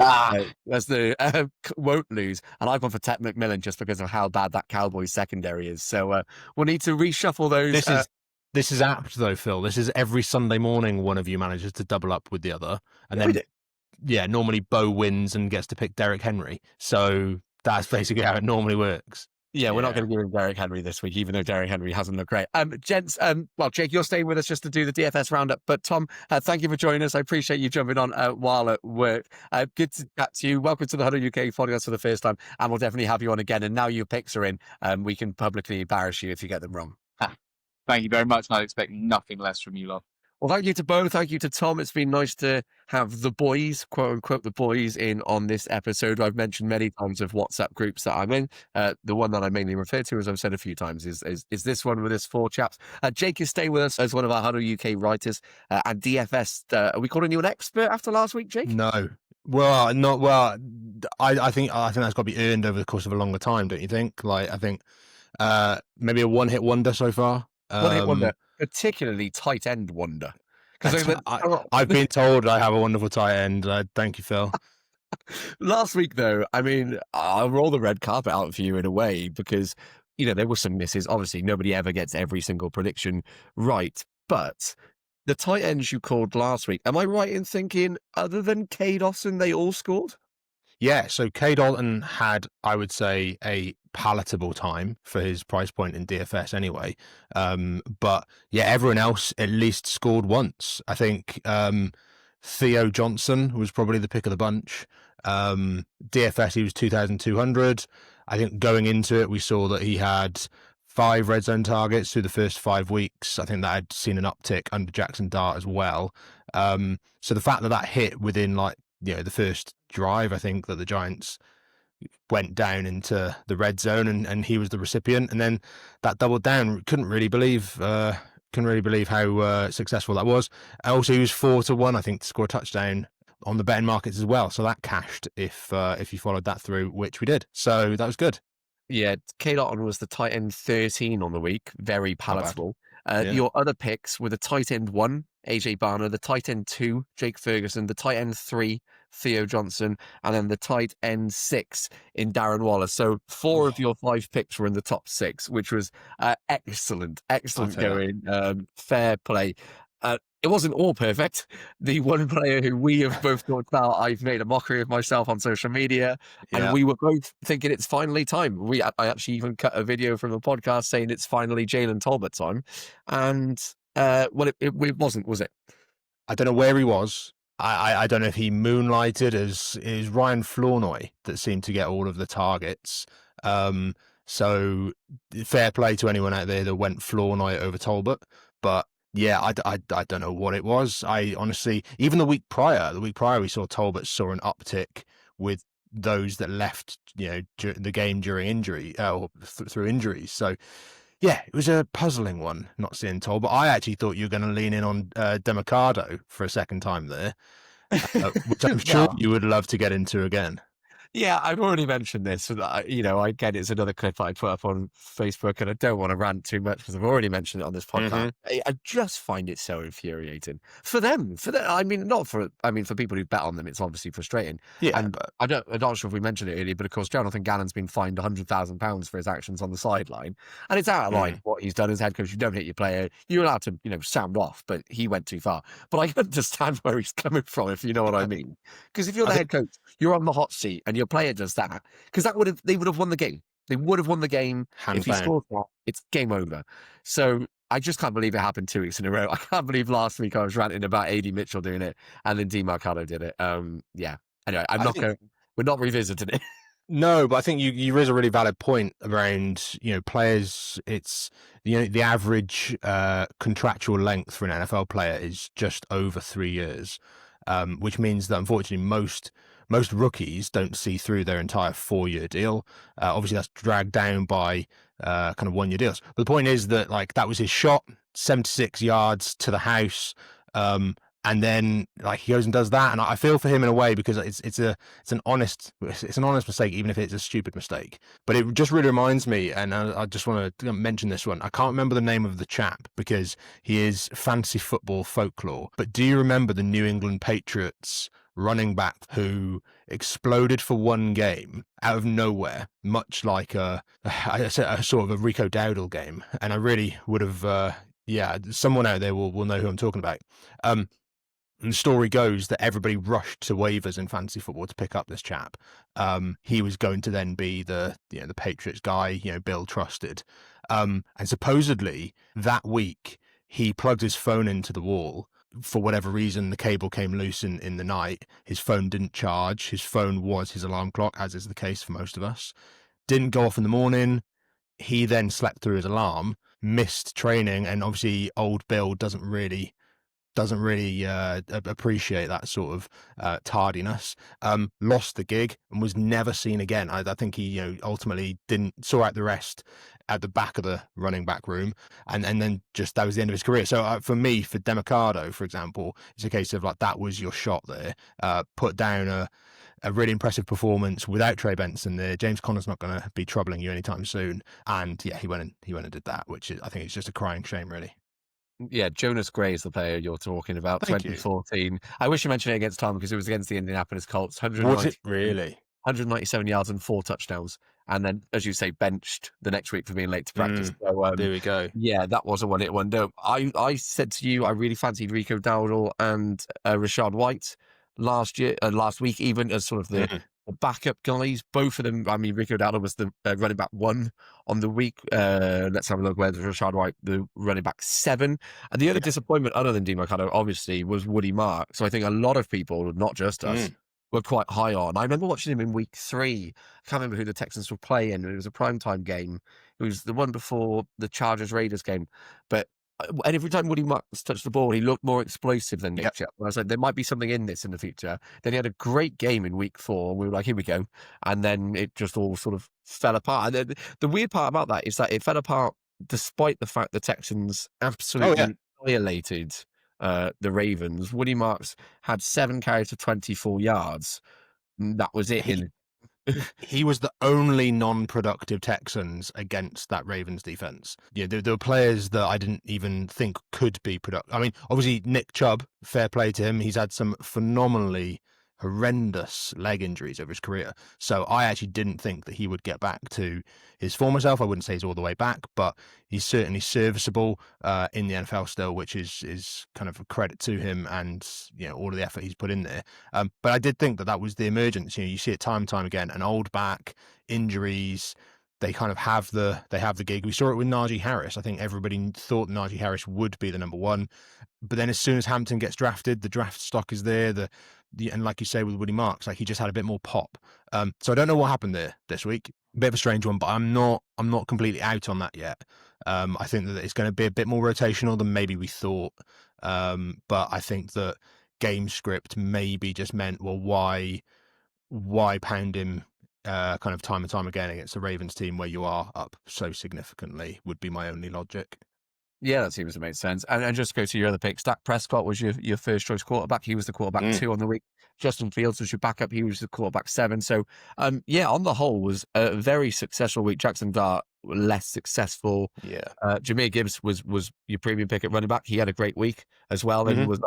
won't lose. And I've gone for Ted McMillan just because of how bad that Cowboys secondary is. So we'll need to reshuffle those. This is apt though, Phil. This is every Sunday morning one of you manages to double up with the other, and then normally Beau wins and gets to pick Derrick Henry. So that's basically how it normally works. Yeah, we're not going to give him Derrick Henry this week, even though Derrick Henry hasn't looked great. Gents, well, Jake, you're staying with us just to do the DFS roundup. But Tom, thank you for joining us. I appreciate you jumping on while at work. Good to chat to you. Welcome to the HuddleUK podcast for the first time, and we'll definitely have you on again. And now your picks are in, we can publicly embarrass you if you get them wrong. Thank you very much, and I expect nothing less from you lot. Well, thank you to Beau. Thank you to Tom. It's been nice to have the boys, quote unquote, the boys in on this episode. I've mentioned many times of WhatsApp groups that I'm in. The one that I mainly refer to, as I've said a few times, is this one with us 4 chaps. Jake is staying with us as one of our HuddleUK writers and DFS. Are we calling you an expert after last week, Jake? No. Well, not well. I think that's got to be earned over the course of a longer time, don't you think? Like, I think maybe a one-hit wonder so far. One-hit wonder. Particularly tight end wonder. Because I've been told I have a wonderful tight end. Thank you, Phil. Last week, though, I mean, I'll roll the red carpet out for you in a way because, there were some misses. Obviously, nobody ever gets every single prediction right. But the tight ends you called last week, am I right in thinking other than Cade Austin, they all scored? Yeah, so K. Dalton had, I would say, a palatable time for his price point in DFS anyway. But yeah, everyone else at least scored once. I think Theo Johnson was probably the pick of the bunch. DFS, he was 2,200. I think going into it, we saw that he had 5 red zone targets through the first 5 weeks. I think that had seen an uptick under Jackson Dart as well. So the fact that that hit within the first drive, I think that the Giants went down into the red zone and he was the recipient, and then that doubled down. Couldn't really believe how successful that was. Also, he was 4-1, I think, to score a touchdown on the betting markets as well. So that cashed if you followed that through, which we did. So that was good. Yeah, Cade Otton was the tight end 13 on the week. Very palatable. Your other picks were the tight end 1, AJ Barner, the tight end 2, Jake Ferguson, the tight end 3, Theo Johnson, and then the tight end 6 in Darren Waller. So 4 of your 5 picks were in the top 6, which was excellent going. Fair play. It wasn't all perfect. The one player who we have both talked about, I've made a mockery of myself on social media, and we were both thinking it's finally time. I actually even cut a video from the podcast saying it's finally Jalen Tolbert time, and it wasn't, was it? I don't know where he was. I don't know if he moonlighted as Ryan Flournoy that seemed to get all of the targets. So fair play to anyone out there that went Flournoy over Tolbert, but. Yeah, I don't know what it was. I honestly, even the week prior, we saw Tolbert saw an uptick with those that left, the game during injury or through injuries. So, yeah, it was a puzzling one not seeing Tolbert. I actually thought you were going to lean in on Demercado for a second time there, which I'm sure you would love to get into again. Yeah, I've already mentioned this. Again, it's another clip I put up on Facebook, and I don't want to rant too much because I've already mentioned it on this podcast. I just find it so infuriating for them. I mean, for people who bet on them, it's obviously frustrating. Yeah, and I'm not sure if we mentioned it earlier, but of course, Jonathan Gannon's been fined £100,000 for his actions on the sideline, and it's out of line what he's done as head coach. You don't hit your player, you're allowed to, sound off, but he went too far. But I understand where he's coming from, if you know what I mean. Because if you're the head coach, you're on the hot seat, and your player does that, because they would have won the game. They would have won the game if he scored that. It's game over. So I just can't believe it happened 2 weeks in a row. I can't believe last week I was ranting about AD Mitchell doing it, and then Demercado did it. Yeah. Anyway, we're not revisiting it. No, but I think you raise a really valid point around, players. It's, the average contractual length for an NFL player is just over 3 years, which means that unfortunately most rookies don't see through their entire 4-year deal. Obviously, that's dragged down by kind of 1-year deals. But the point is that that was his shot, 76 yards to the house, and then he goes and does that, and I feel for him in a way because it's an honest mistake, even if it's a stupid mistake. But it just really reminds me, and I just want to mention this one. I can't remember the name of the chap because he is fantasy football folklore. But do you remember the New England Patriots running back who exploded for one game out of nowhere, much like a sort of a Rico Dowdle game? And I really would have, someone out there will know who I'm talking about. And the story goes that everybody rushed to waivers in fantasy football to pick up this chap. He was going to then be the Patriots guy, Bill trusted. And supposedly that week he plugged his phone into the wall. For whatever reason, the cable came loose in the night. His phone didn't charge. His phone was his alarm clock, as is the case for most of us. Didn't go off in the morning. He then slept through his alarm, missed training, and obviously old Bill doesn't really appreciate that sort of tardiness. Lost the gig and was never seen again. I think he ultimately saw out the rest at the back of the running back room, and then just that was the end of his career. So for me, for Demercado, for example, it's a case of that was your shot there. Put down a really impressive performance without Trey Benson there. James Conner's not going to be troubling you anytime soon, and yeah, he went and did that, which I think is just a crying shame, really. Yeah, Jonas Gray is the player you're talking about. Thank 2014. I wish you mentioned it against Tom because it was against the Indianapolis Colts. Was it really? 197 yards and 4 touchdowns. And then, as you say, benched the next week for being late to practice. So, there we go. yeah, that was a one-hit wonder. I said to you, I really fancied Rico Dowdle and Rashad White last week, even as sort of the backup guys. Both of them, I mean, Rico Dowdle was the running back 1 on the week. Let's have a look where Rashad White, the running back 7. And the other disappointment, other than Dean Mercado, obviously, was Woody Mark. So I think a lot of people, not just us, were quite high on. I remember watching him in week 3. I can't remember who the Texans were playing. It was a primetime game. It was the one before the Chargers-Raiders game. But and every time Woody Marks touched the ball, he looked more explosive than Nick Chubb. I was like, there might be something in this in the future. Then he had a great game in week 4. And we were like, here we go. And then it just all sort of fell apart. And the weird part about that is that it fell apart despite the fact the Texans absolutely annihilated the Ravens. Woody Marks had 7 carries for 24 yards. That was it. He was the only non-productive Texans against that Ravens defense. Yeah, there were players that I didn't even think could be productive. I mean, obviously Nick Chubb, fair play to him. He's had some phenomenally horrendous leg injuries over his career. So I actually didn't think that he would get back to his former self. I wouldn't say he's all the way back, but he's certainly serviceable in the NFL still, which is kind of a credit to him and, you know, all of the effort he's put in there. But I did think that was the emergence. You know, you see it time and time again, an old back, injuries. They kind of have the gig. We saw it with Najee Harris. I think everybody thought Najee Harris would be the number 1. But then as soon as Hampton gets drafted, the draft stock is there. And like you say with Woody Marks, like he just had a bit more pop. So I don't know what happened there this week. A bit of a strange one, but I'm not completely out on that yet. I think that it's going to be a bit more rotational than maybe we thought. But I think that game script maybe just meant, well, why pound him kind of time and time again against the Ravens team where you are up so significantly would be my only logic. Yeah, that seems to make sense. And just to go to your other pick, Dak Prescott was your first choice quarterback. He was the quarterback 2 on the week. Justin Fields was your backup. He was the quarterback 7. So, yeah, on the whole, was a very successful week. Jackson Dart, less successful. Yeah. Jahmyr Gibbs was your premium pick at running back. He had a great week as well. And was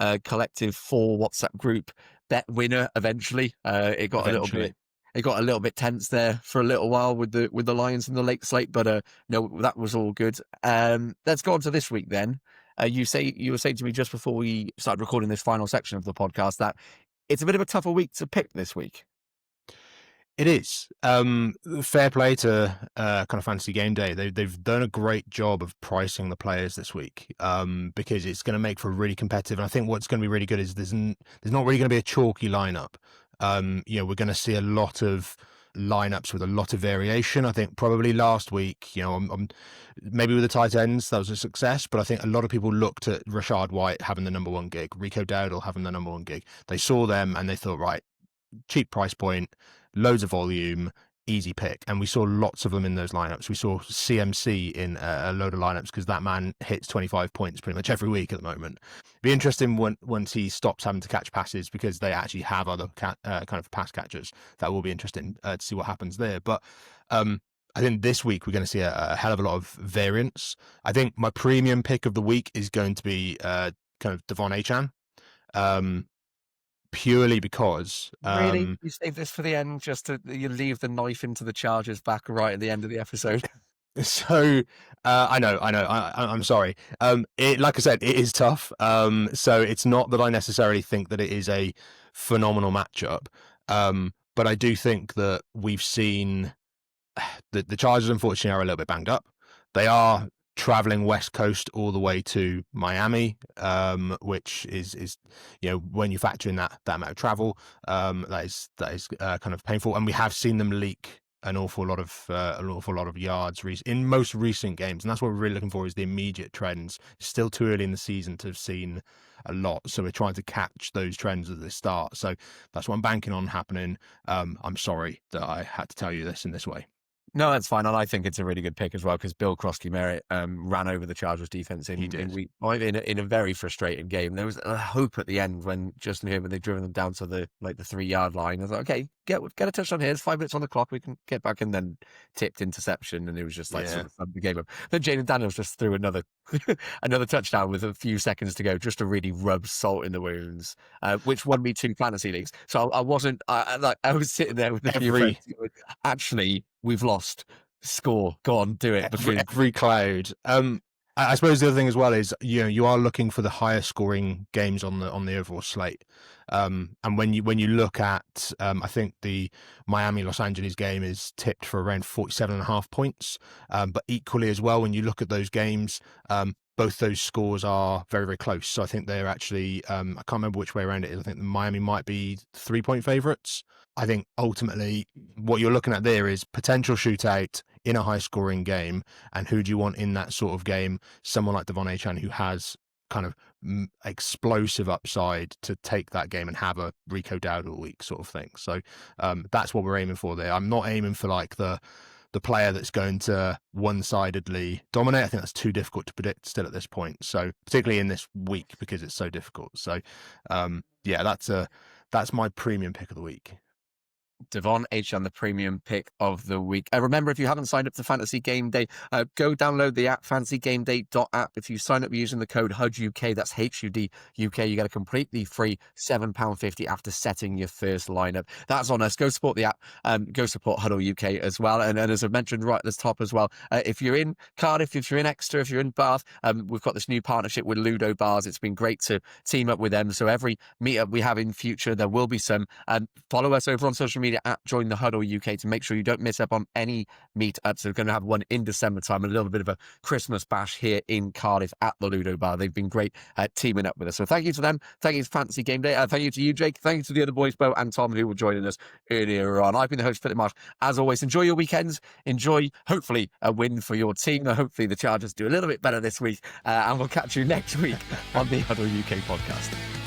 our collective 4 WhatsApp group bet winner eventually. It got a little bit tense there for a little while with the Lions in the late slate, but no, that was all good. Let's go on to this week then. You were saying to me just before we started recording this final section of the podcast that it's a bit of a tougher week to pick this week. It is. Fair play to kind of Fantasy Game Day. They've done a great job of pricing the players this week because it's going to make for a really competitive. And I think what's going to be really good is there's not really going to be a chalky lineup. You know, we're going to see a lot of lineups with a lot of variation. I think probably last week, you know, maybe with the tight ends, that was a success, but I think a lot of people looked at Rashad White having the number 1 gig, Rico Dowdle having the number 1 gig. They saw them and they thought, right, cheap price point, loads of volume, easy pick. And we saw lots of them in those lineups. We saw CMC in a load of lineups because that man hits 25 points pretty much every week at the moment. Be interesting once he stops having to catch passes because they actually have other kind of pass catchers. That will be interesting to see what happens there. But I think this week we're going to see a hell of a lot of variance. I think my premium pick of the week is going to be kind of Devon Achane. Purely because really, you save this for the end, just to you leave the knife into the Chargers back right at the end of the episode. So I know. I'm sorry. Like I said, it is tough. So it's not that I necessarily think that it is a phenomenal matchup. But I do think that we've seen the Chargers, unfortunately, are a little bit banged up. They are traveling West Coast all the way to Miami, which is you know, when you factor in that amount of travel, that is kind of painful. And we have seen them leak an awful lot of yards in most recent games, and that's what we're really looking for is the immediate trends. It's still too early in the season to have seen a lot, so we're trying to catch those trends at the start. So that's what I'm banking on happening. I'm sorry that I had to tell you this in this way. No, that's fine. And I think it's a really good pick as well because Bill Krosky-Merritt ran over the Chargers defense in a very frustrating game. There was a hope at the end when Justin Herbert, they'd driven them down to the 3-yard line. I was like, okay, get a touchdown here. There's 5 minutes on the clock. We can get back, and then tipped interception. And it was just sort of summed the game up. Then Jaden Daniels just threw another touchdown with a few seconds to go just to really rub salt in the wounds, which won me 2 fantasy leagues. So I wasn't, I was sitting there with actually, we've lost. Score. Go on, do it. Every cloud. I suppose the other thing as well is you are looking for the higher scoring games on the overall slate. And when you look at, I think the Miami Los Angeles game is tipped for around 47.5 points. But equally as well, when you look at those games, both those scores are very, very close. So I think they're actually, I can't remember which way around it is. I think Miami might be 3-point favorites. I think ultimately what you're looking at there is potential shootout in a high scoring game. And who do you want in that sort of game? Someone like Devon Achane who has kind of explosive upside to take that game and have a Rico Dowdle week sort of thing. So that's what we're aiming for there. I'm not aiming for like the player that's going to one-sidedly dominate. I think that's too difficult to predict still at this point. So particularly in this week because it's so difficult. So that's my premium pick of the week. Devon Achane, the premium pick of the week. Remember, if you haven't signed up to Fantasy Game Day, go download the app, fantasygameday.app. If you sign up using the code HUDDUK, that's HUDUK, you get a completely free £7.50 after setting your first lineup. That's on us. Go support the app. Go support HuddleUK as well. And as I mentioned right at the top as well, if you're in Cardiff, if you're in Exeter, if you're in Bath, we've got this new partnership with Ludo Bars. It's been great to team up with them. So every meetup we have in future, there will be some. Follow us over on social media at Join the Huddle UK to make sure you don't miss up on any meetups. We're going to have one in December time, a little bit of a Christmas bash here in Cardiff at the Ludo Bar. They've been great at teaming up with us. So thank you to them. Thank you to Fantasy Game Day. Thank you to you, Jake. Thank you to the other boys, Beau and Tom, who were joining us earlier on. I've been the host, Philip Marsh. As always, enjoy your weekends. Enjoy, hopefully, a win for your team. Hopefully, the Chargers do a little bit better this week. And we'll catch you next week on the Huddle UK podcast.